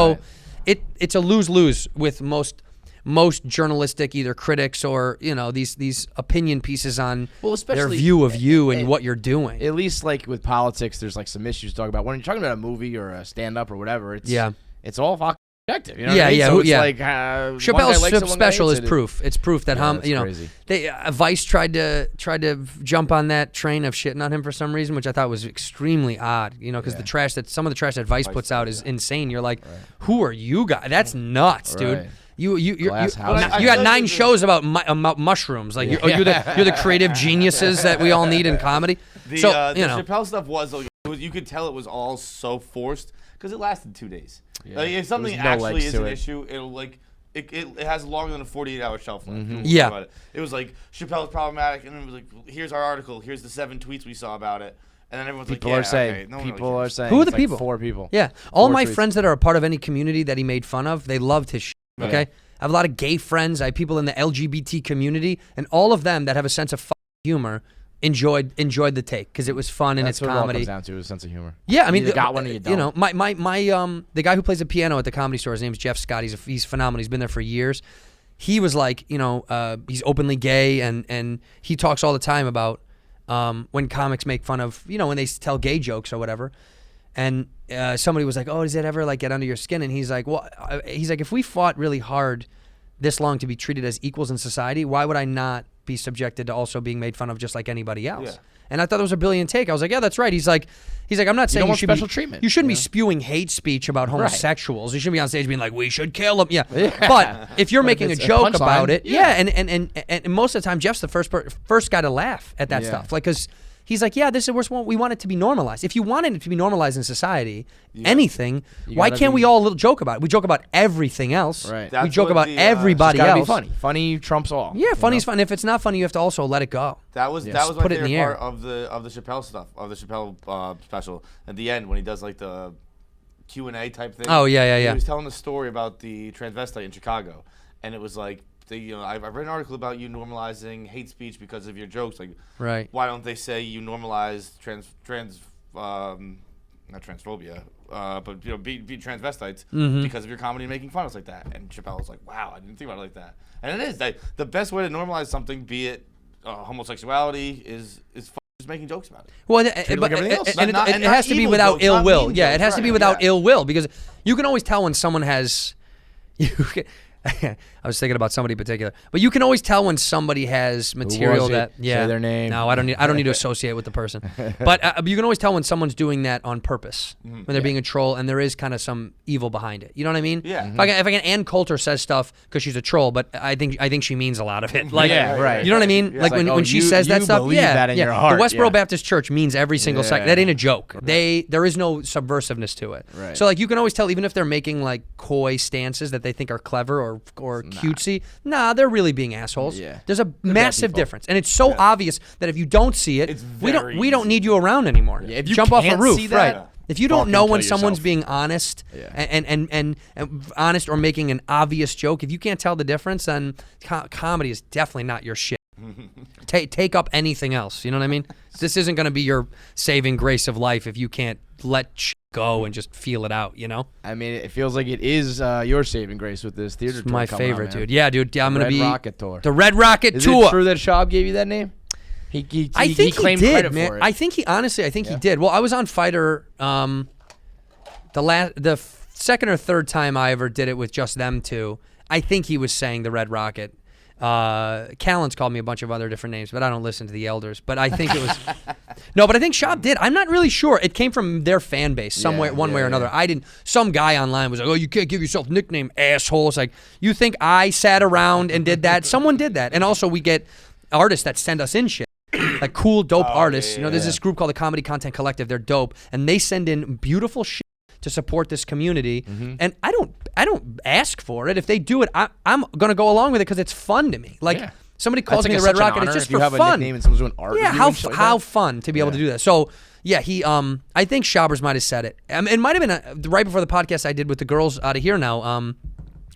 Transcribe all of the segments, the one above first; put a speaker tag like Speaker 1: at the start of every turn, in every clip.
Speaker 1: So it's a lose-lose with most journalistic either critics or these opinion pieces on their view of you and what you're doing.
Speaker 2: At least like with politics, there's like some issues to talk about. When you're talking about a movie or a stand-up or whatever, it's all fucking objective. You know what I mean? So it's like
Speaker 1: Chappelle's special is proof. It's proof that
Speaker 2: crazy.
Speaker 1: Vice tried to jump on that train of shitting on him for some reason, which I thought was extremely odd. Because some of the trash that Vice puts out is insane. You're like, who are you guys? That's nuts, dude. You got 9 shows about mushrooms. Like you're the creative geniuses that we all need in comedy.
Speaker 3: The Chappelle stuff was you could tell it was all so forced because it lasted 2 days.
Speaker 2: Yeah.
Speaker 3: Like, if something actually is an issue, it'll like it has longer than a 48-hour shelf life.
Speaker 1: Yeah,
Speaker 3: it was like Chappelle's problematic, and it was like, here's our article, here's the 7 tweets we saw about it. And then everyone's
Speaker 2: people
Speaker 3: like,
Speaker 2: are saying,
Speaker 3: okay.
Speaker 2: People are saying,
Speaker 1: who are the
Speaker 2: like
Speaker 1: people?
Speaker 2: 4 people.
Speaker 1: Yeah, all my friends that are a part of any community that he made fun of, they loved his shit. Okay, I have a lot of gay friends. I have people in the LGBT community, and all of them that have a sense of humor enjoyed the take because it was fun and it's comedy. That's what it all comes down
Speaker 2: to, is a sense of humor.
Speaker 1: Yeah, I mean,
Speaker 2: you got one or you don't.
Speaker 1: My the guy who plays the piano at the Comedy Store, his name's Jeff Scott. He's phenomenal. He's been there for years. He was like, he's openly gay, and he talks all the time about when comics make fun of, when they tell gay jokes or whatever. And somebody was like, "Oh, does that ever like get under your skin?" And he's like, "Well, if we fought really hard this long to be treated as equals in society, why would I not be subjected to also being made fun of just like anybody else?" Yeah. And I thought it was a brilliant take. I was like, "Yeah, that's right." He's like, "I'm not saying you should
Speaker 2: special treatment.
Speaker 1: You shouldn't be spewing hate speech about homosexuals. You shouldn't be on stage being like, we should kill them." Yeah. But if you're making a joke about it, and most of the time, Jeff's the first guy to laugh at that stuff, like because. He's like, yeah, this is we want it to be normalized. If you wanted it to be normalized in society, anything, why can't we all joke about it? We joke about everything else.
Speaker 2: Right.
Speaker 1: We joke about everybody else.
Speaker 2: Be funny. Funny trumps all.
Speaker 1: Yeah, funny's fun. If it's not funny, you have to also let it go.
Speaker 3: That was my favorite part of the Chappelle stuff, of the Chappelle special. At the end, when he does like the Q&A type thing.
Speaker 1: Oh yeah.
Speaker 3: He was telling the story about the transvestite in Chicago, and it was like. I've read an article about you normalizing hate speech because of your jokes. Like, why don't they say you normalize not transphobia, but be transvestites because of your comedy and making fun of us like that? And Chappelle was like, wow, I didn't think about it like that. And it is the best way to normalize something, be it homosexuality, is just making jokes about it.
Speaker 1: Well, it has to be without ill will. Yeah, it has to be without ill will, because you can always tell when someone has. I was thinking about somebody in particular, but you can always tell when somebody has material that
Speaker 2: say their name.
Speaker 1: No, I don't need to associate with the person, but you can always tell when someone's doing that on purpose, when they're being a troll and there is kind of some evil behind it. You know what I mean?
Speaker 3: Yeah.
Speaker 1: If I can, Ann Coulter says stuff because she's a troll, but I think she means a lot of it. Like,
Speaker 2: right.
Speaker 1: You know what I mean?
Speaker 2: Yeah.
Speaker 1: Like when she says that stuff,
Speaker 2: that in your heart.
Speaker 1: The Westboro Baptist Church means every single second. That ain't a joke. There is no subversiveness to it.
Speaker 2: Right.
Speaker 1: So like you can always tell, even if they're making like coy stances that they think are clever or cutesy. Nah, they're really being assholes.
Speaker 2: Yeah.
Speaker 1: There's a massive difference, and it's so obvious that if you don't see it, we don't need you around anymore.
Speaker 2: Yeah, if you
Speaker 1: jump off a
Speaker 2: can't
Speaker 1: roof,
Speaker 2: see that,
Speaker 1: right? If you don't know when someone's
Speaker 2: yourself.
Speaker 1: being honest and honest or making an obvious joke, if you can't tell the difference, then comedy is definitely not your shit. Take up anything else. You know what I mean? This isn't going to be your saving grace of life if you can't let shit go and just feel it out. You know?
Speaker 2: I mean, it feels like it is your saving grace with this theater tour.
Speaker 1: My favorite, dude. Yeah, dude. I'm going to be
Speaker 2: Red Rocket Tour.
Speaker 1: The Red Rocket Tour.
Speaker 2: Is it true that Schaub gave you that name? I think he claimed credit for it.
Speaker 1: I think he did. Well, I was on Fighter the second or third time I ever did it with just them two. I think he was saying the Red Rocket. Callan's called me a bunch of other different names, but I don't listen to the elders. But I think it was no. But I think Schaub did. I'm not really sure. It came from their fan base somewhere, one way or another. I didn't. Some guy online was like, "Oh, you can't give yourself a nickname, asshole." It's like, you think I sat around and did that? Someone did that. And also, we get artists that send us in shit. Like cool, dope artists. There's this group called the Comedy Content Collective. They're dope, and they send in beautiful shit to support this community. And I don't ask for it. If they do it, I'm gonna go along with it because it's fun to me. Like somebody calls me the Red Rocket, it's just for fun.
Speaker 2: And someone's doing art.
Speaker 1: Yeah, how fun to be able to do that. So yeah, he I think Schaubers might have said it. It might have been right before the podcast I did with the girls out of here now.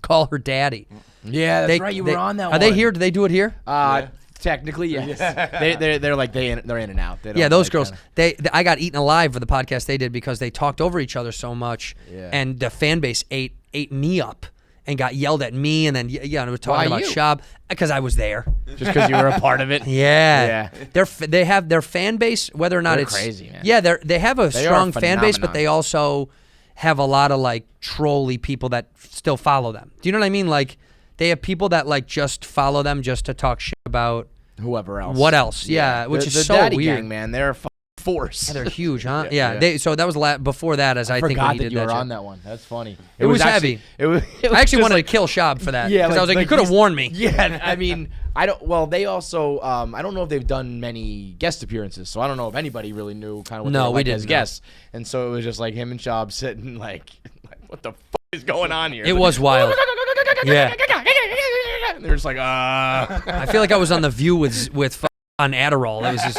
Speaker 1: Call her daddy.
Speaker 2: Yeah, that's right. You were on that one.
Speaker 1: Are they here? Do they do it here?
Speaker 2: Technically, yes. They're like they're in and out. They don't
Speaker 1: those
Speaker 2: like
Speaker 1: girls.
Speaker 2: kinda...
Speaker 1: I got eaten alive for the podcast they did because they talked over each other so much, and the fan base ate me up and got yelled at me, and then and was talking about Shab because I was there.
Speaker 2: Just because you were a part of it.
Speaker 1: Yeah. They have their fan base, whether or not it's
Speaker 2: crazy, man.
Speaker 1: Yeah, they have a strong fan base, but they also have a lot of like trolly people that still follow them. Do you know what I mean? Like they have people that like just follow them just to talk shit about
Speaker 2: whoever else.
Speaker 1: What else? Yeah, which is
Speaker 2: the
Speaker 1: so
Speaker 2: Daddy
Speaker 1: weird.
Speaker 2: Gang, man, they're a force.
Speaker 1: Yeah, they're huge, huh? So that was before that, as I think when he did
Speaker 2: you were
Speaker 1: that.
Speaker 2: on that one. That's funny.
Speaker 1: It was heavy.
Speaker 2: It was
Speaker 1: I actually wanted to kill Shab for that. Yeah, because I was like, you could have warned me.
Speaker 2: Yeah, I mean, I don't. Well, they also, I don't know if they've done many guest appearances, so I don't know if anybody really knew kind of what they were like as guests. And so it was just like him and Shab sitting like what the fuck is going on here?
Speaker 1: It was wild. Yeah.
Speaker 2: And they're just like,
Speaker 1: I feel like I was on The View with on Adderall. It was just,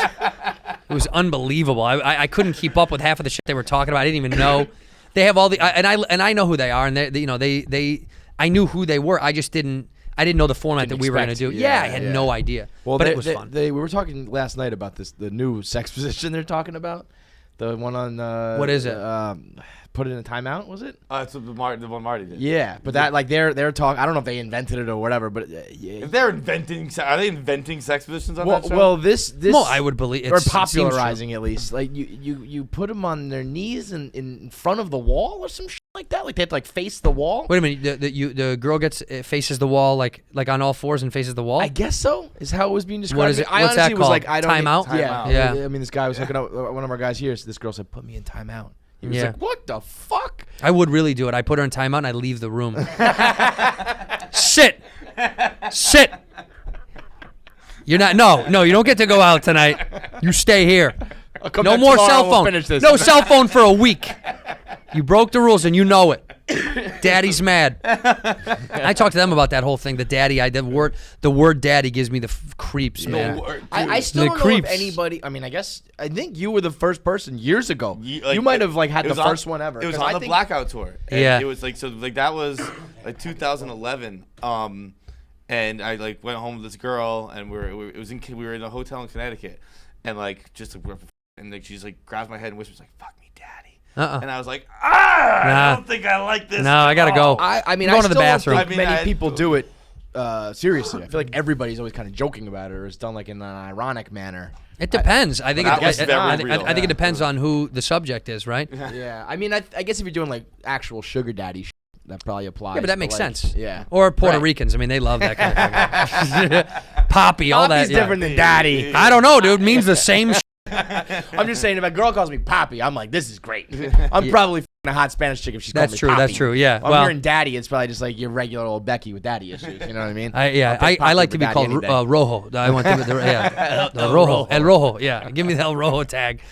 Speaker 1: it was unbelievable. I couldn't keep up with half of the shit they were talking about. I didn't even know. They have all the and I know who they are, and they I knew who they were. I just didn't know the format that we were going to do. Yeah, I had no idea. Well, but it was fun.
Speaker 2: We were talking last night about the new sex position they're talking about. The one on
Speaker 1: what is it?
Speaker 2: Put it in a timeout, was it?
Speaker 3: It's the one Marty did.
Speaker 2: Yeah, but that like they're talking. I don't know if they invented it or whatever, but
Speaker 3: if they're inventing, are they inventing sex positions on that show?
Speaker 2: Well, this
Speaker 1: well, I would believe it's
Speaker 2: or popularizing at least. Like you put them on their knees in front of the wall or some shit like that. Like they have to like face the wall.
Speaker 1: Wait a minute, the girl faces the wall like on all fours and faces the wall.
Speaker 2: I guess so. Is how it was being described.
Speaker 1: What is it?
Speaker 2: I
Speaker 1: What's
Speaker 2: honestly
Speaker 1: that
Speaker 2: was
Speaker 1: called?
Speaker 2: like, I don't
Speaker 1: timeout.
Speaker 2: Yeah. I mean, this guy was hooking up one of our guys here. So this girl said, "Put me in timeout." He was like, "What the fuck?"
Speaker 1: I would really do it. I put her in timeout and I leave the room. Sit. You're not. No. You don't get to go out tonight. You stay here. No more cell phone. No cell phone for a week. You broke the rules and you know it. Daddy's mad. I talked to them about that whole thing. The word daddy gives me the creeps, man.
Speaker 2: I still don't know if anybody. I mean, I think you were the first person years ago. You might have like had the first one ever.
Speaker 3: It was on the Blackout tour.
Speaker 1: And
Speaker 3: it was like that was like 2011. And I like went home with this girl, and we were in a hotel in Connecticut, and like she just like grabs my head and whispers like, "Fuck me, daddy." And I was like, I don't think I like this.
Speaker 1: No, I gotta go.
Speaker 2: I mean,
Speaker 1: I'm going to the bathroom.
Speaker 2: Don't think many people do it seriously. I feel like everybody's always kind of joking about it, or it's done like in an ironic manner.
Speaker 1: It depends. I think it depends on who the subject is, right?
Speaker 2: Yeah. I mean, I guess if you're doing like actual sugar daddy shit, that probably applies.
Speaker 1: Yeah, but that makes sense.
Speaker 2: Yeah.
Speaker 1: Or Puerto Ricans. I mean, they love that kind of thing. Poppy, all that.
Speaker 2: Poppy's different than daddy.
Speaker 1: I don't know, dude. It means the same shit.
Speaker 2: I'm just saying, if a girl calls me Poppy, I'm like, this is great. I'm probably a hot Spanish chick if she's calling me Poppy.
Speaker 1: That's true, yeah.
Speaker 2: Well, I'm hearing daddy, it's probably just like your regular old Becky with daddy issues. You know what I mean?
Speaker 1: I like to be called Rojo. I want to be El Rojo. Yeah, give me the El Rojo tag.